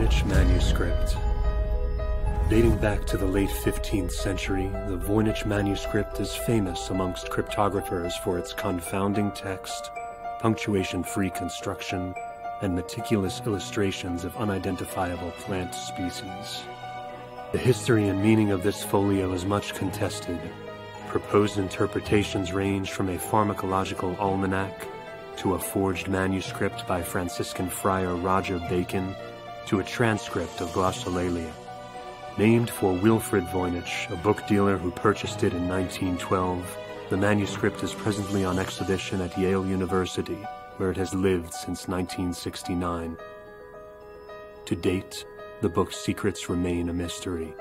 Voynich Manuscript. Dating back to the late 15th century, the Voynich Manuscript is famous amongst cryptographers for its confounding text, punctuation-free construction, and meticulous illustrations of unidentifiable plant species. The history and meaning of this folio is much contested. Proposed interpretations range from a pharmacological almanac to a forged manuscript by Franciscan friar Roger Bacon to a transcript of glossolalia. Named for Wilfrid Voynich, a book dealer who purchased it in 1912, the manuscript is presently on exhibition at Yale University, where it has lived since 1969. To date, the book's secrets remain a mystery.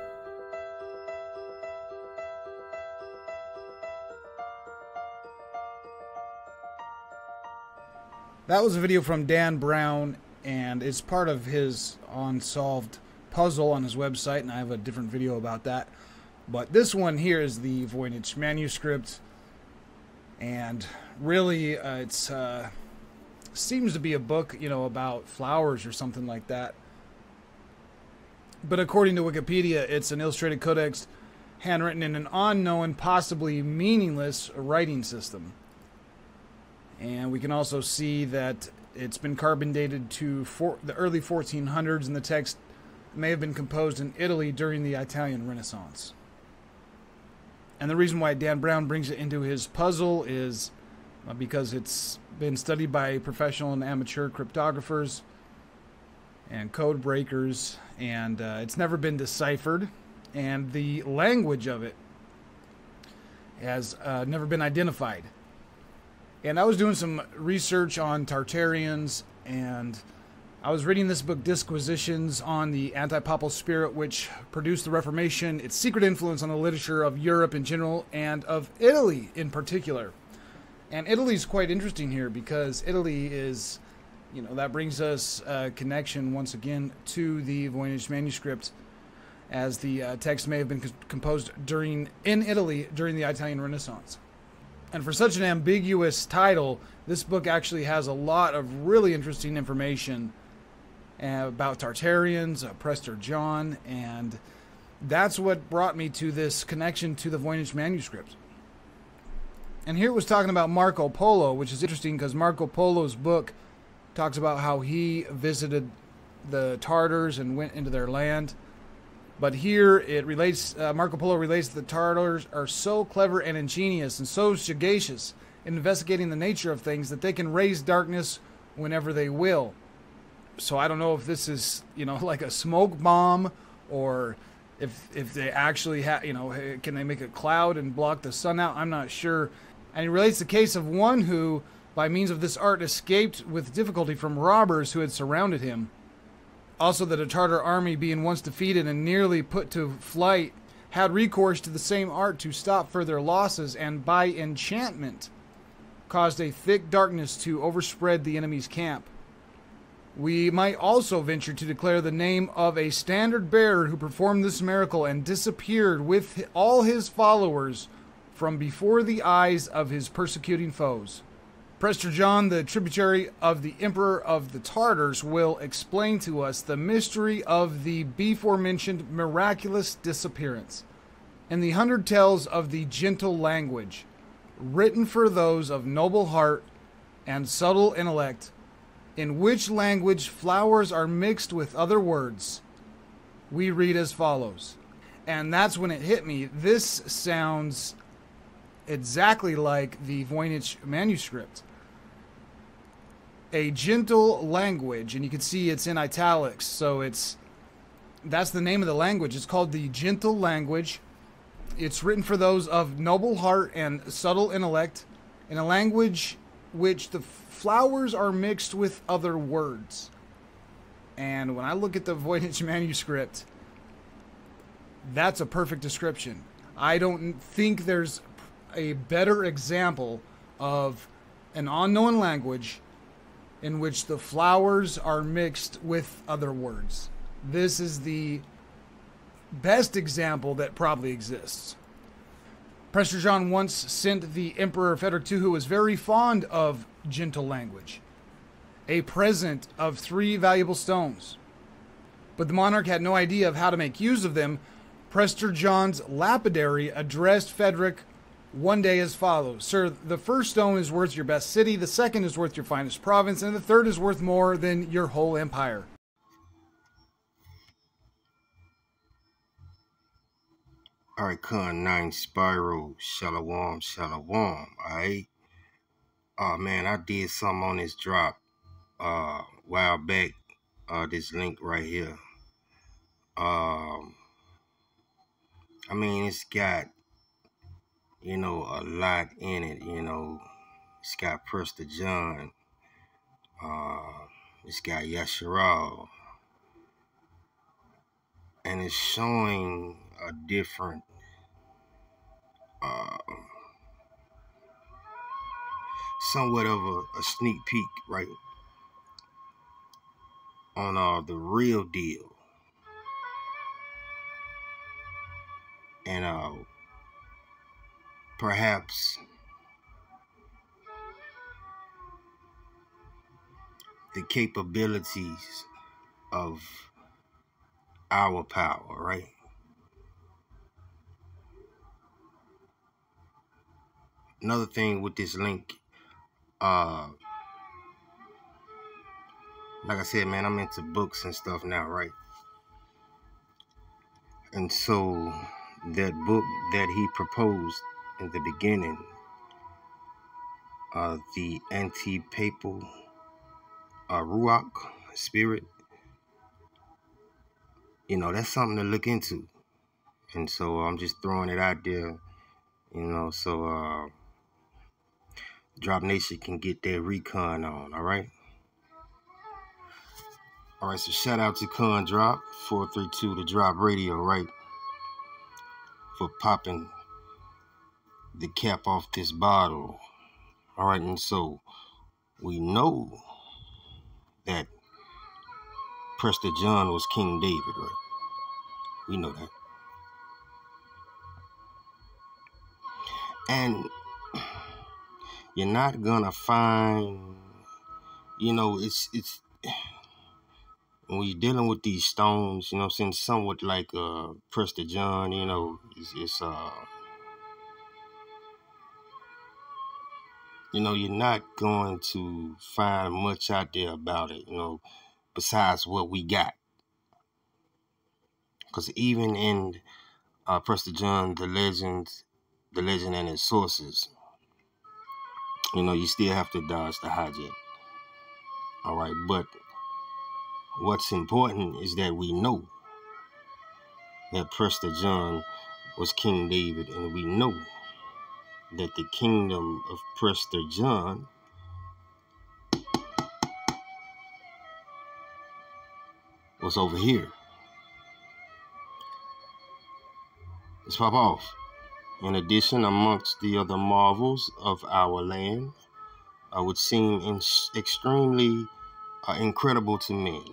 That was a video from Dan Brown, and it's part of his unsolved puzzle on his website, and I have a different video about that. But this one here is the Voynich manuscript, and really it seems to be a book, you know, about flowers or something like that. But according to Wikipedia, it's an illustrated codex handwritten in an unknown, possibly meaningless writing system. And we can also see that it's been carbon dated to the early 1400s, and the text may have been composed in Italy during the Italian Renaissance. And the reason why Dan Brown brings it into his puzzle is because it's been studied by professional and amateur cryptographers and code breakers, and it's never been deciphered, and the language of it has never been identified. And I was doing some research on Tartarians, and I was reading this book, Disquisitions on the Anti-Papal Spirit, which produced the Reformation, its secret influence on the literature of Europe in general, and of Italy in particular. And Italy's quite interesting here, because Italy is, you know, that brings us a connection once again to the Voynich manuscript, as the text may have been composed in Italy during the Italian Renaissance. And for such an ambiguous title, this book actually has a lot of really interesting information about Tartarians, Prester John, and that's what brought me to this connection to the Voynich manuscript. And here it was talking about Marco Polo, which is interesting because Marco Polo's book talks about how he visited the Tartars and went into their land. But here it relates, Marco Polo relates that the Tartars are so clever and ingenious and so sagacious in investigating the nature of things that they can raise darkness whenever they will. So I don't know if this is, you know, like a smoke bomb, or if they actually have, you know, can they make a cloud and block the sun out? I'm not sure. And he relates the case of one who, by means of this art, escaped with difficulty from robbers who had surrounded him. Also, that a Tartar army, being once defeated and nearly put to flight, had recourse to the same art to stop further losses, and by enchantment caused a thick darkness to overspread the enemy's camp. We might also venture to declare the name of a standard bearer who performed this miracle and disappeared with all his followers from before the eyes of his persecuting foes. Prester John, the tributary of the Emperor of the Tartars, will explain to us the mystery of the before-mentioned miraculous disappearance. In the 100 Tales of the Gentle Language, written for those of noble heart and subtle intellect, in which language flowers are mixed with other words, we read as follows. And that's when it hit me. This sounds exactly like the Voynich manuscript. A gentle language, and you can see it's in italics, so that's the name of the language. It's called the Gentle Language. It's written for those of noble heart and subtle intellect, in a language which the flowers are mixed with other words. And when I look at the Voynich manuscript, that's a perfect description. I don't think there's a better example of an unknown language in which the flowers are mixed with other words. This is the best example that probably exists. Prester John once sent the Emperor Frederick II, who was very fond of gentle language, a present of 3 valuable stones. but the monarch had no idea of how to make use of them. Prester John's lapidary addressed Frederick one day as follows: Sir, the first stone is worth your best city, the second is worth your finest province, and the third is worth more than your whole empire. Alright, Con 9 Spiral, Shalom, Shalom, alright? Oh man, I did something on this drop a while back, this link right here. I mean, it's got, a lot in it, It's got Prester John, it's got Yasharal, and it's showing a different, somewhat of a sneak peek, right, on the real deal. And perhaps the capabilities of our power, right? Another thing with this link, like I said, man, I'm into books and stuff now, right? And so that book that he proposed in the beginning, the anti-papal Ruach spirit, that's something to look into. And so I'm just throwing it out there, so Drop Nation can get their recon on, all right? All right, so shout out to Con Drop 432, the Drop Radio, right? For popping the cap off this bottle. All right, and so we know that Prester John was King David, right? We know that. And you're not gonna find, it's when you're dealing with these stones, since somewhat like Prester John, it's you're not going to find much out there about it, besides what we got. Because even in Prester John, the legend and its sources, you still have to dodge the hijack. All right, but what's important is that we know that Prester John was King David, and we know that the kingdom of Prester John was over here. Let's pop off. In addition, amongst the other marvels of our land, would seem extremely incredible to me,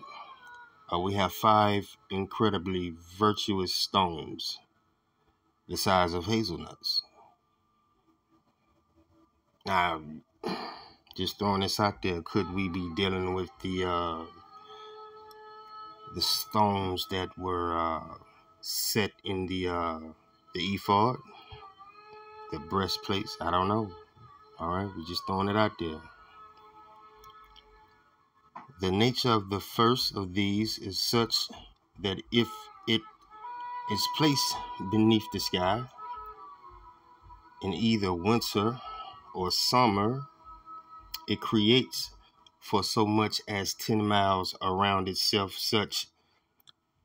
we have 5 incredibly virtuous stones the size of hazelnuts. Now, just throwing this out there, could we be dealing with the stones that were set in the ephod, the breastplates? I don't know. All right, we're just throwing it out there. The nature of the first of these is such that if it is placed beneath the sky in either winter or summer, it creates for so much as 10 miles around itself such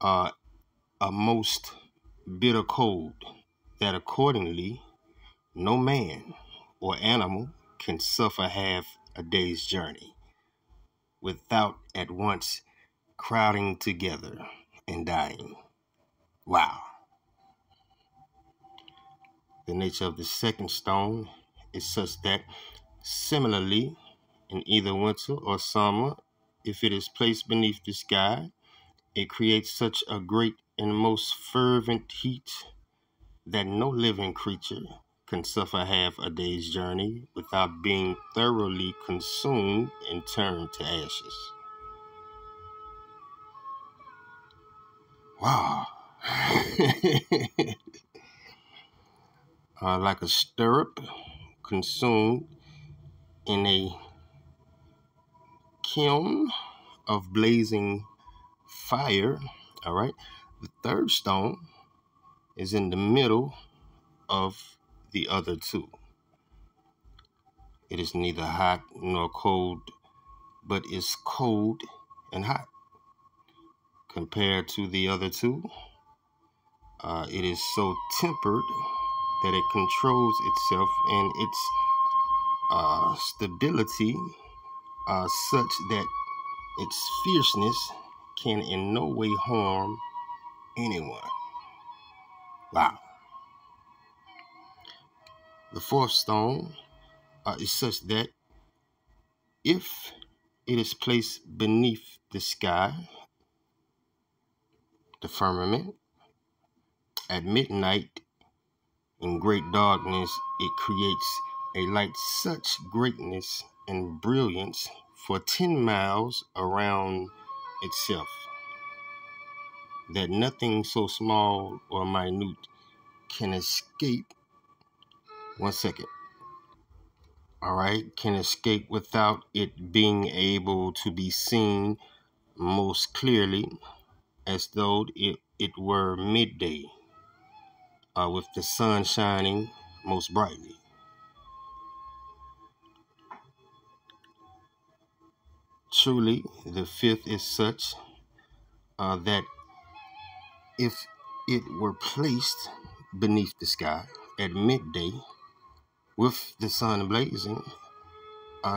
a most bitter cold that accordingly no man or animal can suffer half a day's journey without at once crowding together and dying. Wow. The nature of the second stone is such that similarly, in either winter or summer, if it is placed beneath the sky, it creates such a great and most fervent heat that no living creature can suffer half a day's journey without being thoroughly consumed and turned to ashes. Wow. Like a stirrup consumed in a kiln of blazing fire. All right. The third stone is in the middle of the other two. It is neither hot nor cold, but is cold and hot. Compared to the other two, it is so tempered that it controls itself and its stability such that its fierceness can in no way harm anyone. Wow. The fourth stone is such that if it is placed beneath the sky, the firmament, at midnight, in great darkness, it creates a light such greatness and brilliance for 10 miles around itself, that nothing so small or minute can escape. 1 second. All right, can escape without it being able to be seen most clearly, as though it were midday, with the sun shining most brightly. Truly, the fifth is such that if it were placed beneath the sky at midday with the sun blazing,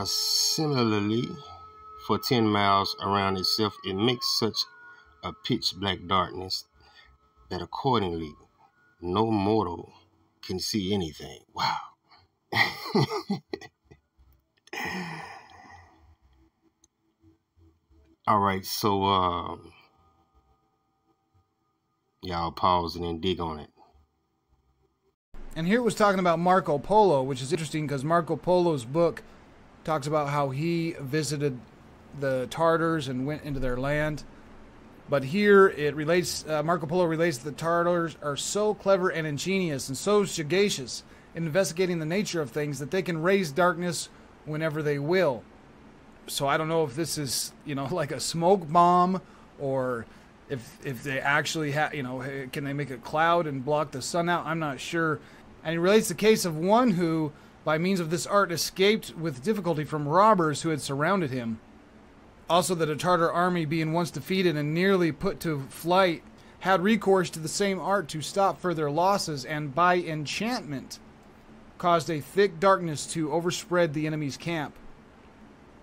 similarly for 10 miles around itself, it makes such a pitch black darkness that accordingly no mortal can see anything. Wow. All right, so y'all pause and then dig on it. And here it was talking about Marco Polo, which is interesting because Marco Polo's book talks about how he visited the Tartars and went into their land. But here it relates, Marco Polo relates that the Tartars are so clever and ingenious and so sagacious in investigating the nature of things that they can raise darkness whenever they will. So I don't know if this is, like a smoke bomb, or if they actually can they make a cloud and block the sun out? I'm not sure. And he relates the case of one who, by means of this art, escaped with difficulty from robbers who had surrounded him. Also, that a Tartar army, being once defeated and nearly put to flight, had recourse to the same art to stop further losses, and by enchantment caused a thick darkness to overspread the enemy's camp.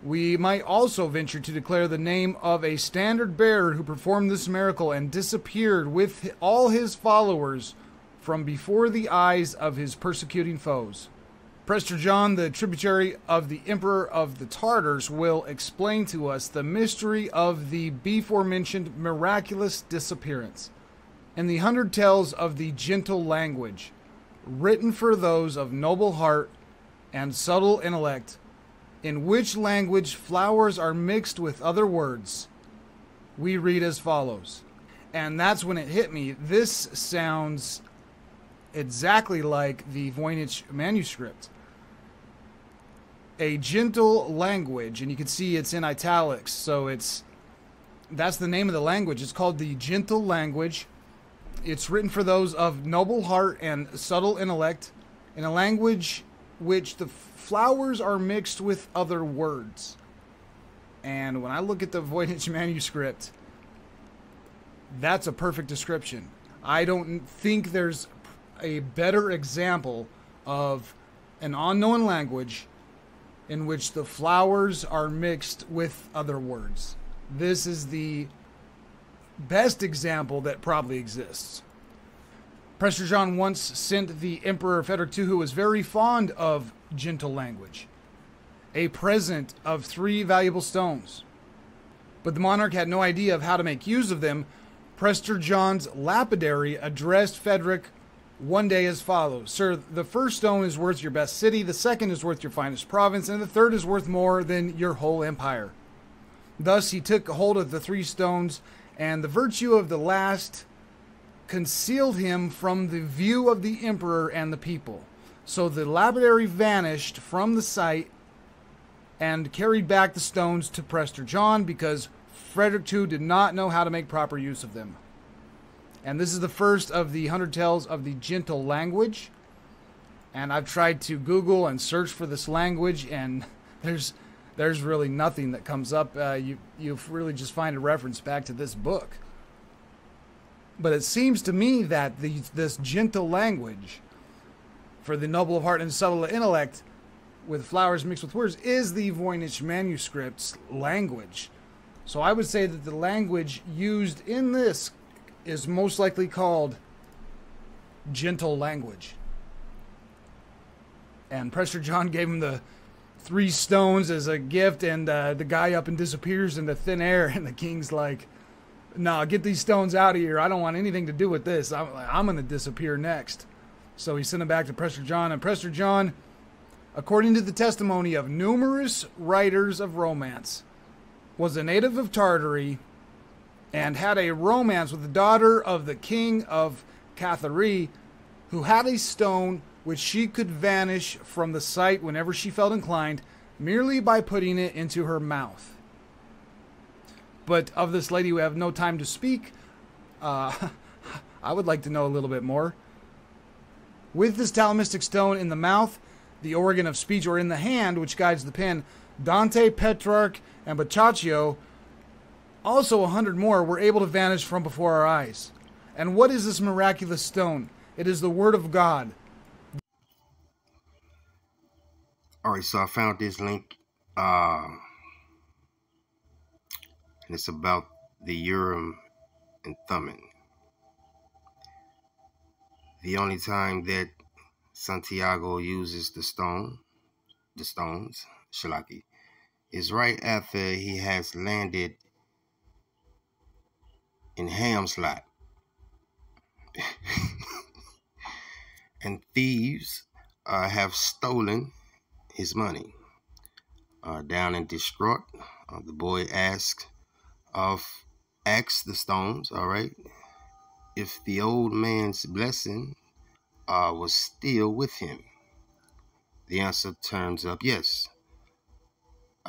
We might also venture to declare the name of a standard bearer who performed this miracle and disappeared with all his followers from before the eyes of his persecuting foes. Prester John, the tributary of the Emperor of the Tartars, will explain to us the mystery of the before-mentioned miraculous disappearance and the 100 tales of the gentle language, written for those of noble heart and subtle intellect, in which language flowers are mixed with other words. We read as follows. And that's when it hit me. This sounds exactly like the Voynich manuscript. A gentle language, and you can see it's in italics, so that's the name of the language. It's called the gentle language. It's written for those of noble heart and subtle intellect, in a language which the flowers are mixed with other words. And when I look at the Voynich manuscript, that's a perfect description. I don't think there's a better example of an unknown language in which the flowers are mixed with other words. This is the best example that probably exists. Prester John once sent the Emperor Frederick II, who was very fond of gentle language, a present of 3 valuable stones. But the monarch had no idea of how to make use of them. Prester John's lapidary addressed Frederick one day as follows: "Sir, the first stone is worth your best city, the second is worth your finest province, and the third is worth more than your whole empire." Thus he took hold of the 3 stones, and the virtue of the last concealed him from the view of the emperor and the people. So the lapidary vanished from the site and carried back the stones to Prester John because Frederick II did not know how to make proper use of them. And this is the first of the 100 Tales of the Gentle Language. And I've tried to Google and search for this language, and there's really nothing that comes up. You really just find a reference back to this book. But it seems to me that this gentle language for the noble of heart and subtle of intellect with flowers mixed with words is the Voynich manuscript's language. So I would say that the language used in this is most likely called gentle language. And Prester John gave him the 3 stones as a gift, and the guy up and disappears into thin air, and the king's like, "No, get these stones out of here. I don't want anything to do with this. I'm going to disappear next." So he sent him back to Prester John, and Prester John, according to the testimony of numerous writers of romance, was a native of Tartary and had a romance with the daughter of the king of Cathari, who had a stone which she could vanish from the sight whenever she felt inclined, merely by putting it into her mouth. But of this lady, we have no time to speak. I would like to know a little bit more. With this talismanic stone in the mouth, the organ of speech, or in the hand, which guides the pen, Dante, Petrarch, and Boccaccio, also 100 more, were able to vanish from before our eyes. And what is this miraculous stone? It is the Word of God. All right, so I found this link, and it's about the Urim and Thummim. The only time that Santiago uses the stones, Shalaki, is right after he has landed in Ham's lot. And thieves have stolen his money. Down and distraught, the boy asks the stones, all right, if the old man's blessing was still with him. The answer turns up yes.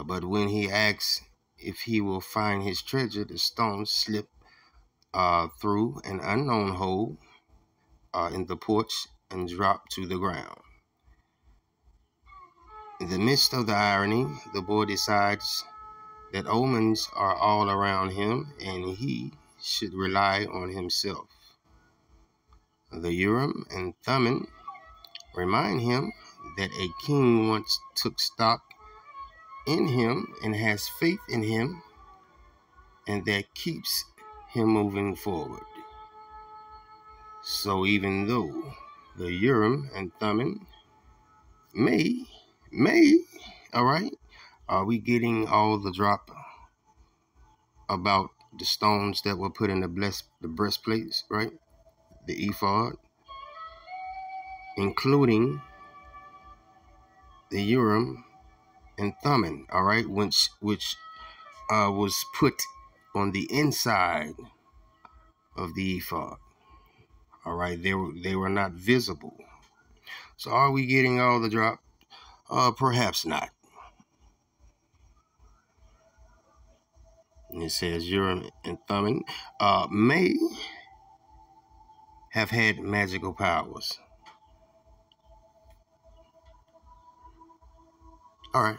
But when he asks if he will find his treasure, the stones slip through an unknown hole in the porch and drop to the ground. In the midst of the irony, the boy decides that omens are all around him and he should rely on himself. The Urim and Thummim remind him that a king once took stock in him and has faith in him, and that keeps him moving forward. So even though the Urim and Thummim may, all right, are we getting all the drop about the stones that were put in the breastplates, right? The ephod, including the Urim and Thummim, all right, which was put on the inside of the ephod. All right, they were not visible. So are we getting all the drop? Perhaps not. And it says Urim and Thummim may have had magical powers. All right.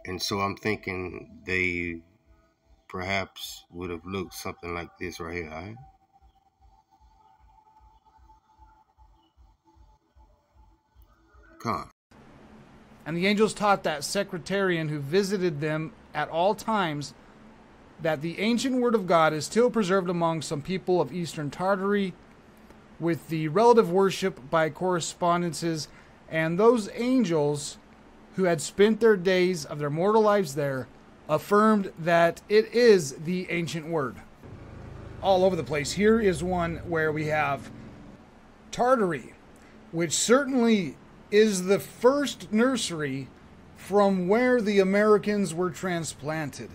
And so I'm thinking they perhaps would have looked something like this right here, all right? Come. And the angels taught that secretarian who visited them at all times that the ancient word of God is still preserved among some people of Eastern Tartary, with the relative worship by correspondences, and those angels who had spent their days of their mortal lives there affirmed that it is the ancient word. All over the place. Here is one where we have Tartary, which certainly is the first nursery from where the Americans were transplanted.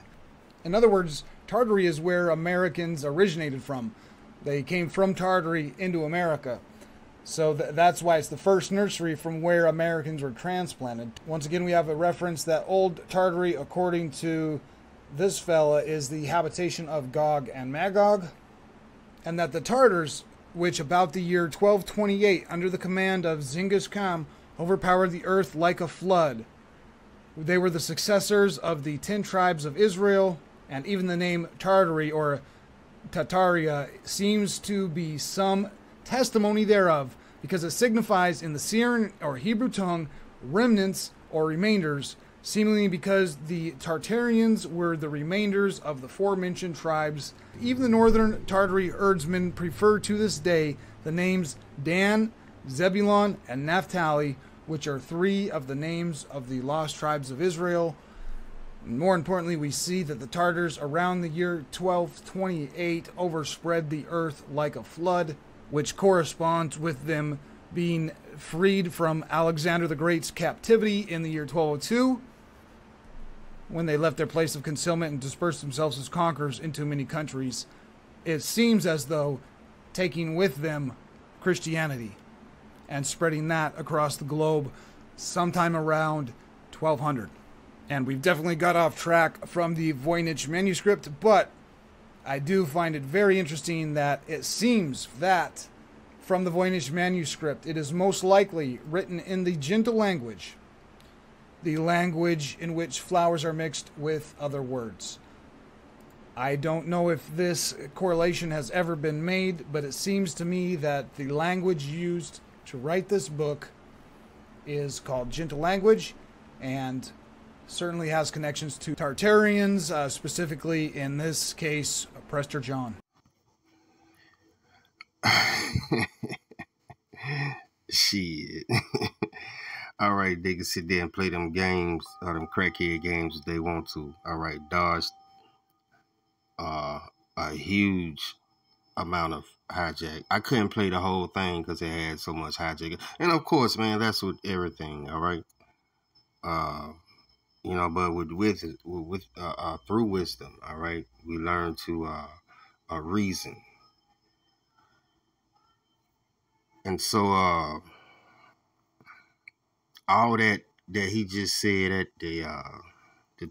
In other words, Tartary is where Americans originated from. They came from Tartary into America. So that's why it's the first nursery from where Americans were transplanted. Once again, we have a reference that Old Tartary, according to this fella, is the habitation of Gog and Magog, and that the Tartars, which about the year 1228, under the command of Zingis Khan, overpowered the earth like a flood. They were the successors of the 10 tribes of Israel, and even the name Tartary or Tataria seems to be some testimony thereof, because it signifies in the Syrian or Hebrew tongue remnants or remainders, seemingly because the Tartarians were the remainders of the aforementioned tribes. Even the northern Tartary herdsmen prefer to this day the names Dan, Zebulon, and Naphtali, which are 3 of the names of the lost tribes of Israel. More importantly, we see that the Tartars around the year 1228 overspread the earth like a flood, which corresponds with them being freed from Alexander the Great's captivity in the year 1202, when they left their place of concealment and dispersed themselves as conquerors into many countries. It seems as though taking with them Christianity and spreading that across the globe sometime around 1200. And we've definitely got off track from the Voynich manuscript, but I do find it very interesting that it seems that from the Voynich manuscript, it is most likely written in the gentle language, the language in which flowers are mixed with other words. I don't know if this correlation has ever been made, but it seems to me that the language used to write this book is called gentle language, and certainly has connections to Tartarians, specifically in this case, Prester John. Shit. All right, they can sit there and play them games, or them crackhead games if they want to. All right, dodged a huge amount of hijack. I couldn't play the whole thing because it had so much hijack. And of course, man, that's with everything. All right. You know, but through wisdom, all right, we learn to reason. And so all that he just said at the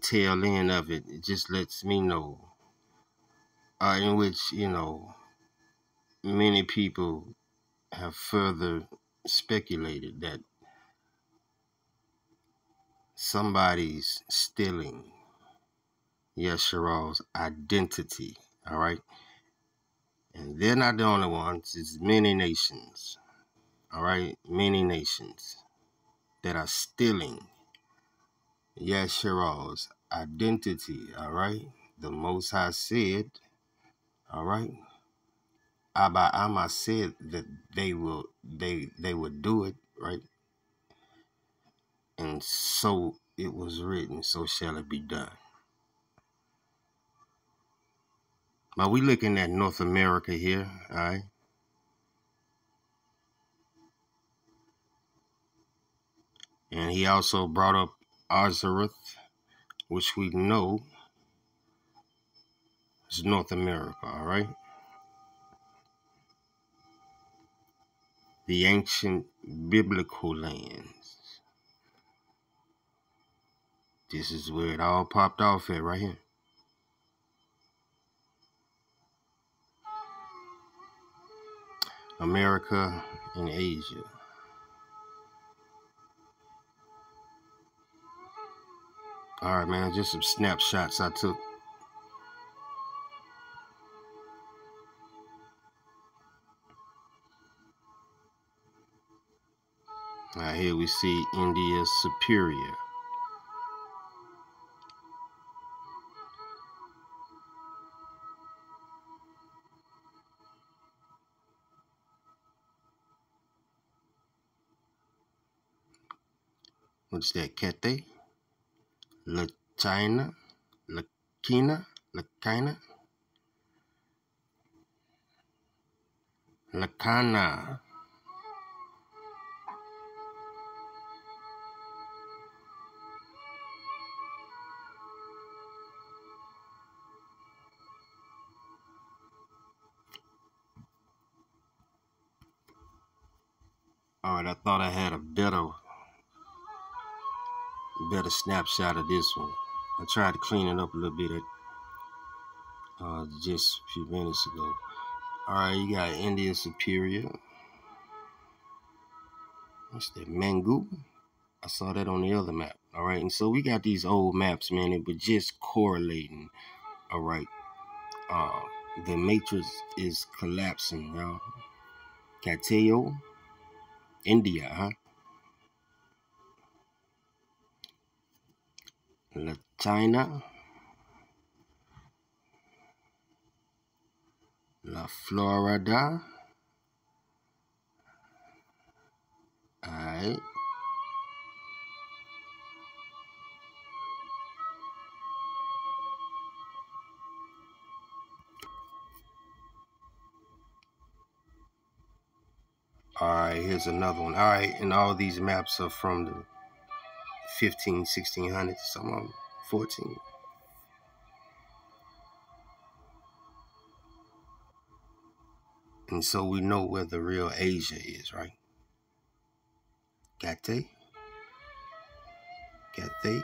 tail end of it, it just lets me know, in which, you know, many people have further speculated that somebody's stealing Yeshua's identity, all right? And they're not the only ones. It's many nations, all right? Many nations that are stealing Yeshua's identity, all right? The Most High said, all right? Abba Amma said that they would do it, right? And so it was written, so shall it be done. Now we looking at North America here, all right? And he also brought up Azareth, which we know is North America, all right? The ancient biblical lands. This is where it all popped off at right here. America and Asia. All right, man, just some snapshots I took. Now here we see India Superior. What's that, Kete? La China? La Kina? La Kina? La Kana. All right, I thought I had a better snapshot of this one. I tried to clean it up a little bit just a few minutes ago. All right, you got India Superior. What's that, Mangu? I saw that on the other map. All right, and so we got these old maps, man, it was just correlating. All right, the matrix is collapsing, y'all. Cateo, India, huh? La China, La Florida. All right. All right, here's another one. All right, and all these maps are from the 1600s, some of them 14. And so we know where the real Asia is, right? Kate, Kata,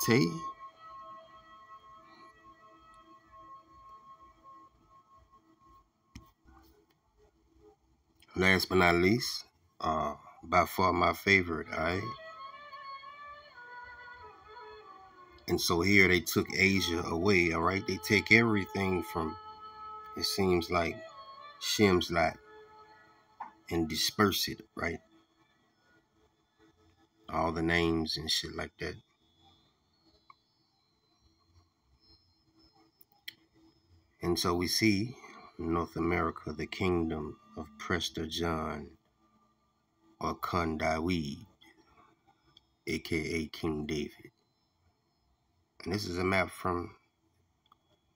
Kate. Last but not least, by far my favorite, all right? And so here they took Asia away, all right? They take everything from, it seems like, Shimslat and disperse it, right? All the names and shit like that. And so we see North America, the kingdom of Prester John or Condaweed, aka King David. And this is a map from,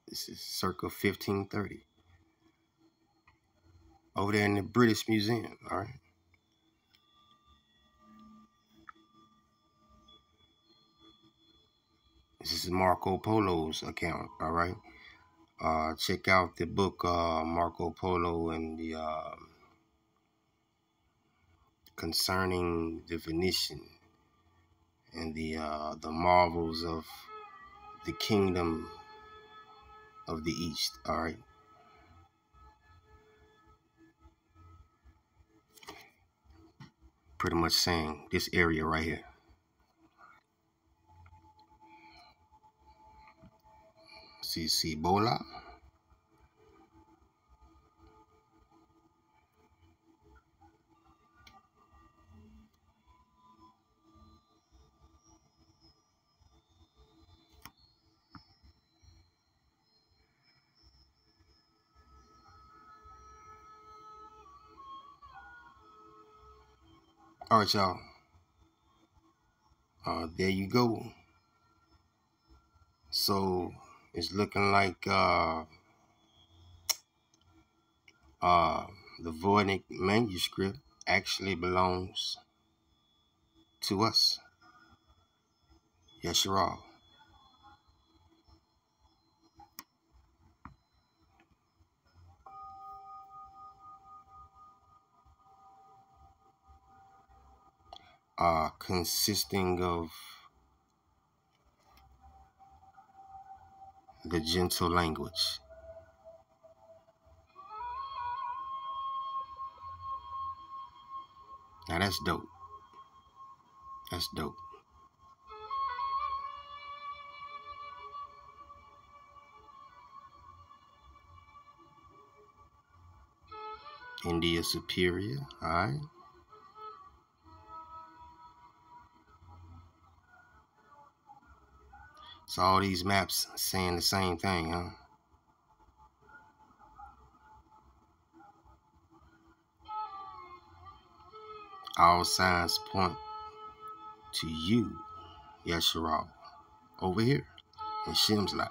this is circa 1530. Over there in the British Museum, all right? This is Marco Polo's account, all right? Check out the book Marco Polo and the concerning the Venetian and the marvels of the kingdom of the East, all right? Pretty much saying this area right here. See Bola. All right, y'all. There you go. So it's looking like the Voynich manuscript actually belongs to us. Yes, you're all. Consisting of the gentle language. Now that's dope. That's dope. India Superior, all right. So all these maps saying the same thing, huh? All signs point to you, Yesharal, over here in Shimslat.